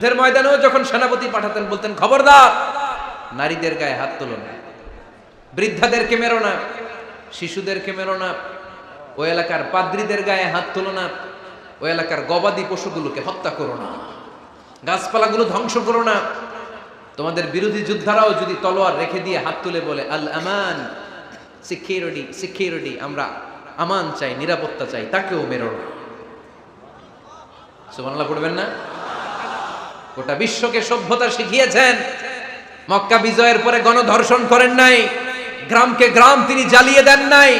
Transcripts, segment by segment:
যুদ্ধের ময়দানেও যখন সেনাপতি পাঠাতেন বলতেন, খবরদার নারীদের গায়ে হাত তোলো না, বৃদ্ধাদেরকে মেরো না, শিশুদেরকে মেরো না, ওই এলাকার পাদ্রীদের গায়ে হাত তোলো না, ওই এলাকার গবাদি পশুগুলোকে হত্যা করো না, গাছপালাগুলো ধ্বংস করো না। তোমাদের বিরোধী যোদ্ধারাও যদি তলোয়ার রেখে দিয়ে হাত তুলে বলে আল আমান, সিকিউরিটি সিকিউরিটি, আমরা আমান চাই, নিরাপত্তা চাই, তাকেও মেরো না। সুবহানাল্লাহ পড়বেন না? গোটা বিশ্বকে সভ্যতা শিখিয়েছেন। মক্কা বিজয়ের পরে গণধর্ষণ করেন নাই, গ্রামকে গ্রাম তিনি জ্বালিয়ে দেন নাই,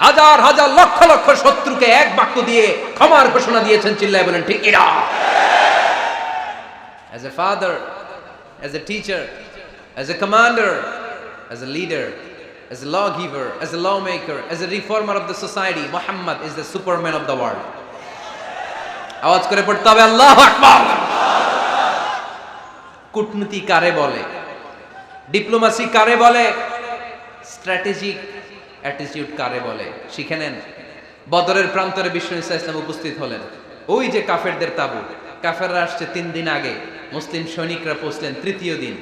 হাজার হাজার লক্ষ লক্ষ শত্রুকে এক বাক্য দিয়ে ক্ষমার ঘোষণা দিয়েছেন। চিল্লায় বলেন ঠিক কিনা? As a father, as a teacher, as a commander, as a leader, as a lawgiver, as a lawmaker, as a reformer of the society, Muhammad is the superman of the world. আওয়াজ করে পড়তে হবে আল্লাহু আকবার। কূটনীতি কারে বলে, diplomacy কারে বলে, স্ট্র্যাটেজিক অ্যাটিটিউড কারে বলে শিখে নেন। বদরের প্রান্তরে বিশ্ব নবী সাল্লাল্লাহু আলাইহি ওয়াসাল্লাম উপস্থিত হলেন। ওই যে কাফেরদের তাবু, কাফেররা আসছে 3 দিন আগে, মুসলিম সৈনিকরা পৌঁছলেন 3য় দিন।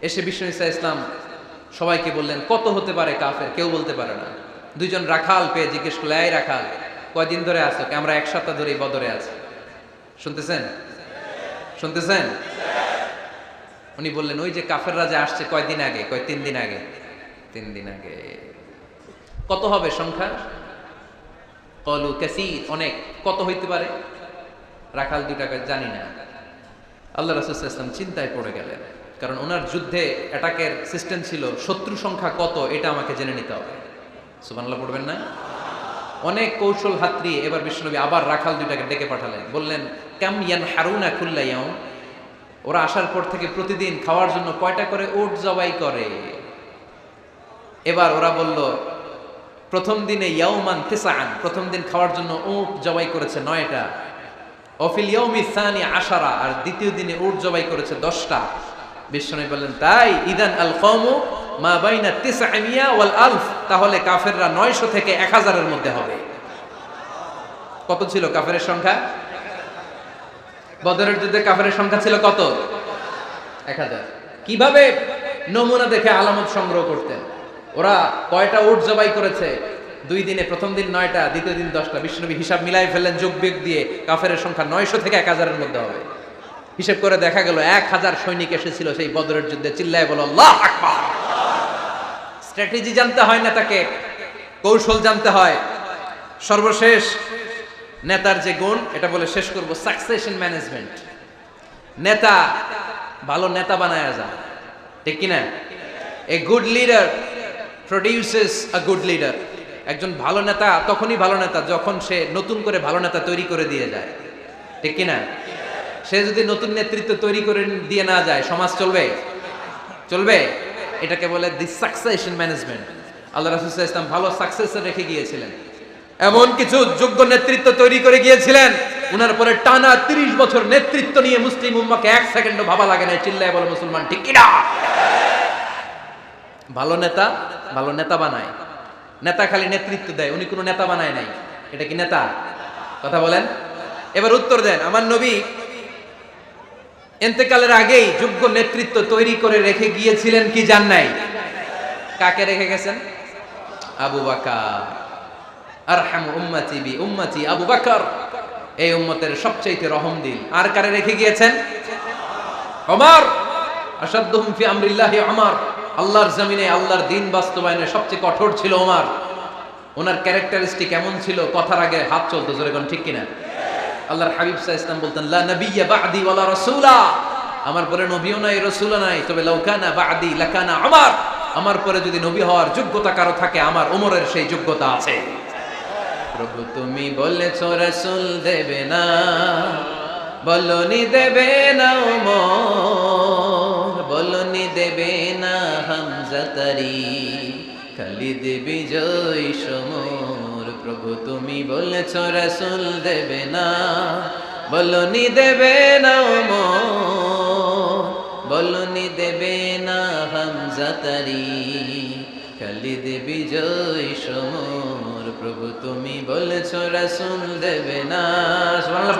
এসে বিশ্ব নবী সাল্লাল্লাহু আলাইহি ওয়াসাল্লাম সবাইকে বললেন, কত হতে পারে কাফের? কেউ বলতে পারে না। 2 জন রাখাল পেয়ে জিজ্ঞেস করলে, এই রাখাল, কয়দিন ধরে আছো? আমরা 1 সপ্তাহ ধরেই বদরে আছি। শুনতেছেন? শুনতেছেন? উনি বললেন, ওই যে কাফেররা যে আসছে কয়দিন আগে? 3 দিন আগে। 3 দিন আগে। কত হবে সংখ্যা? কলু কাসীর, অনেক। কত হইতে পারে? রাখাল 2 টাকা জানি না। আল্লাহ রাসূল সাল্লাল্লাহু আলাইহি ওয়াসাল্লাম চিন্তায় পড়ে গেলেন, কারণ ওনার যুদ্ধে অ্যাটাকের সিস্টেম ছিল শত্রু সংখ্যা কত এটা আমাকে জেনে নিতে হবে। সুবহানাল্লাহ পড়বেন না? অনেক কৌশল হাতড়িয়ে এবার বিশ্বনবী আবার রাখাল 2 টাকে ডেকে পাঠালেন। বললেন, কাম ইয়ানহারুনা কুল্লা ইয়াউম, ওরা আসার পর থেকে প্রতিদিন খাওয়ার জন্য কয়টা করে উট জবাই করে? এবার ওরা বলল, প্রথম দিনে ইয়াউমান তিসআন, প্রথম দিন খাওয়ার জন্য উট জবাই করেছে 9টা। ওয়াফিল ইয়াউমি সানি 10, আর দ্বিতীয় দিনে উট জবাই করেছে 10টা। বিশ্বনবী বললেন, তাই ইদান আল কওমু মা বাইনা 900 ওয়াল আলফ, তাহলে কাফেররা 900 থেকে 1000 এর মধ্যে হবে। কত ছিল কাফেরের সংখ্যা? বদরের যুদ্ধে কাফেরের সংখ্যা ছিল কত? 1000। কিভাবে নমুনা দেখে আলামত সংগ্রহ করতেন? ওরা কয়টা উট জবাই করেছে 2 দিনে? প্রথম দিন 9টা, দ্বিতীয় দিন 10টা। বিশ্বনবী হিসাব মিলাই ফেললেন যোগ বিয়োগ দিয়ে, কাফেরের সংখ্যা 900 থেকে 1000 এর মধ্যে হবে। হিসাব করে দেখা গেল 1000 সৈনিক এসেছিল সেই বদরের যুদ্ধে। চিল্লায় বলো আল্লাহু আকবার। স্ট্র্যাটেজি জানতে হয় না, তাকে কৌশল জানতে হয়। সর্বশেষ নেতার যে গুণ, এটা বলে শেষ করব, সাকসেশন ম্যানেজমেন্ট। নেতা ভালো নেতা বানায়া যায়, ঠিক কি না? A good leader produces a good leader. একজন ভালো নেতা তখনই ভালো নেতা যখন সে নতুন করে ভালো নেতা তৈরি করে দিয়ে যায়, ঠিক কি না? সে যদি নতুন নেতৃত্ব তৈরি করে দিয়ে না যায়, সমাজ চলবে? চলবে? এটাকে বলে দি সাকসেশন ম্যানেজমেন্ট। আল্লাহ রাসূল সাল্লাল্লাহু আলাইহি ওয়াসাল্লাম ভালো সাকসেসর রেখে গিয়েছিলেন, এমন কিছু যোগ্য নেতৃত্ব তৈরি করে গিয়েছিলেন, উনার পরে টানা 30 বছর নেতৃত্ব নিয়ে মুসলিম উম্মাহকে 1 সেকেন্ডও ভাবা লাগে না। চিল্লায় বলো মুসলমান ঠিক কিনা? ভালো নেতা ভালো নেতা বানায়। নেতা খালি নেতৃত্ব দেয়, উনি কোনো নেতা বানায় নাই। এটা কি নেতা? কথা বলেন। এবার উত্তর দেন। আমার নবী ইন্তেকালের আগেই যোগ্য নেতৃত্ব তৈরি করে রেখে গিয়েছিলেন কি জান নাই? কাকে রেখে গেছেন? আবু বকর। আরহামু উম্মতি বি উম্মতি আবু বকর, এই উম্মতের সবচেয়ে রহমদিল। আর কারে রেখে গিয়েছেন? ওমর। আশাদ্দুহুম ফি আমরিল্লাহি ওমর, আল্লাহর জমিনে আল্লাহর দ্বীন বাস্তবায়নে সবচেয়ে কঠোর ছিল ওমর। ওনার ক্যারেক্টারিস্টিক এমন ছিল, কথার আগে হাত চলতো। জোরে কোন ঠিক কিনা? আল্লাহর হাবিব সাল্লাল্লাহু আলাইহি ওয়াসাল্লাম বলতেন, লা নাবিয়্যা বা'দি ওয়ালা রাসূলা, আমার পরে নবীও নাই রাসূলও নাই, তবে লাউ কানা বা'দি লাকানা ওমর, আমার পরে যদি নবী হওয়ার যোগ্যতা কারো থাকে, আমার ওমরের সেই যোগ্যতা আছে। প্রভু তুমি বলেছো রাসূল দেবে না, বলনি দেবে না ওমর, বলনি দেবে না হামজা তারি, খালিদ বিজয় সমর। প্রভু তুমি বলেছো রাসূল দেবে না, বলনি দেবে না ওমর, বলনি দেবে না হামজা তারি, খালিদ বিজয় সমর। প্রভু তুমি বলেছো রাসূল দেবে না। সুবহানাল্লাহ।